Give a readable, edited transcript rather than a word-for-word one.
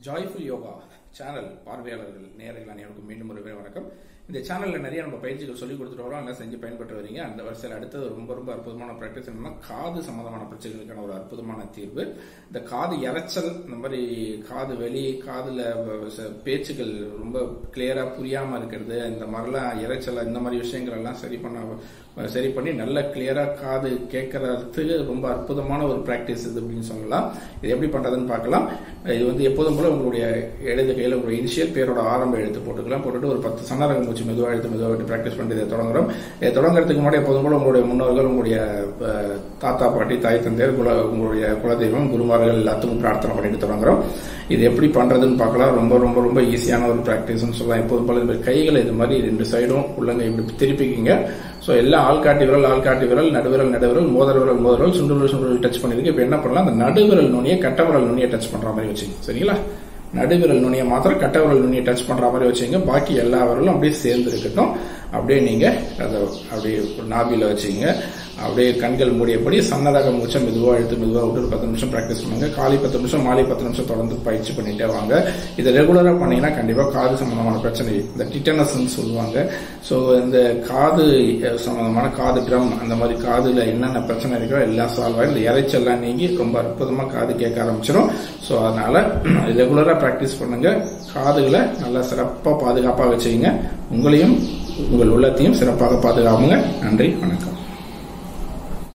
Joyful yoga channel பார்வையாளர்கள் நேயர்கள் அனைவருக்கும் மீண்டும் ஒரு வணக்கம். இந்த சேனல்ல நிறைய நம்ம பயிற்சிகள் சொல்லி கொடுத்துட்டு வரோம், எல்லாம் செஞ்சு பயன்பெற்று வரீங்க. அந்த வரிசையில் அடுத்தது ரொம்ப அற்புதமான பிராக்டிஸ் என்னன்னா காது சம்பந்தமான பிரச்சனைகளுக்கான ஒரு அற்புதமான தீர்வு. இந்த காது இறைச்சல், இந்த மாதிரி காது வெளி, காதுல பேச்சுகள் ரொம்ப கிளியரா புரியாம இருக்கிறது, இந்த மாதிரிலாம் இறைச்சல், இந்த மாதிரி விஷயங்கள் எல்லாம் சரி பண்ணி நல்ல கிளியரா காது கேட்கறதுக்கு ரொம்ப அற்புதமான ஒரு பிராக்டிஸ் இது அப்படின்னு சொல்லலாம். இது எப்படி பண்றதுன்னு பார்க்கலாம். இது எப்போதும் போல உங்களுடைய இடது கையில உங்களுடைய இனிஷியல் பேரோட ஆரம்ப எழுத்து போட்டுக்கலாம். போட்டுட்டு ஒரு 10 சன்னரகம் வச்சு மெதுவாக பிராக்டிஸ் பண்ணி இதை தொடங்குறோம். இதை தொடங்குறதுக்கு முன்னாடி எப்போதும் போல உங்களுடைய முன்னோர்கள், உங்களுடைய தாத்தா பாட்டி, தாய் தந்தையர், உங்களுடைய குலதெய்வம், குருமார்கள் எல்லாத்துக்கும் பிரார்த்தனை பண்ணிட்டு தொடங்குறோம். இது எப்படி பண்றதுன்னு பார்க்கலாம். ரொம்ப ஈஸியான ஒரு பிராக்டிஸ்ன்னு சொல்லலாம். எப்போதும் போல கைகளை இது மாதிரி 2 சைடும் உள்ளங்க இப்படி திருப்பிக்கிங்க. ஸோ எல்லாம் ஆள்காட்டி விரல், நடுவிரல், மோதிர விரல், சுண்டு டச் பண்ணிருக்கு. இப்போ என்ன பண்ணலாம், அந்த நடுவிரல் நுனியை கட்டவிரல் நுனியை டச் பண்ற மாதிரி வச்சுங்க. சரிங்களா? நடுவிரல் நுனியை மாத்திரம் கட்டவிரல் நுனியை டச் பண்ற மாதிரி வச்சுங்க. பாக்கி எல்லா விரலும் அப்படியே சேர்ந்து இருக்கட்டும். அப்படியே நீங்க அதை அப்படியே நாபில வச்சுங்க. அப்படியே கண்கள் மூடியபடி சன்னதாக மூச்சை மெதுவாக விட்டு ஒரு 10 நிமிஷம் பிராக்டிஸ் பண்ணுங்க. காலை 10 நிமிஷம், மாலை 10 நிமிஷம் தொடர்ந்து பயிற்சி பண்ணிட்டே வாங்க. இதை ரெகுலரா பண்ணீங்கன்னா கண்டிப்பா காது சம்பந்தமான பிரச்சனை, இந்த டிட்டனஸ் சொல்லுவாங்க. ஸோ இந்த காது சம்பந்தமான காது ட்ரம், அந்த மாதிரி காதுல என்னென்ன பிரச்சனை இருக்கோ எல்லாம் சால்வ் ஆகி இந்த இறைச்செல்லாம் நீங்கி ரொம்ப அற்புதமா காது கேட்க ஆரம்பிச்சிடும். ஸோ அதனால ரெகுலரா பிராக்டிஸ் பண்ணுங்க. காதுகளை நல்லா சிறப்பா பாதுகாப்பா வச்சுக்கீங்க. உங்களையும் உங்கள் உள்ளத்தையும் சிறப்பாக பாதுகாப்புங்க. நன்றி, வணக்கம்.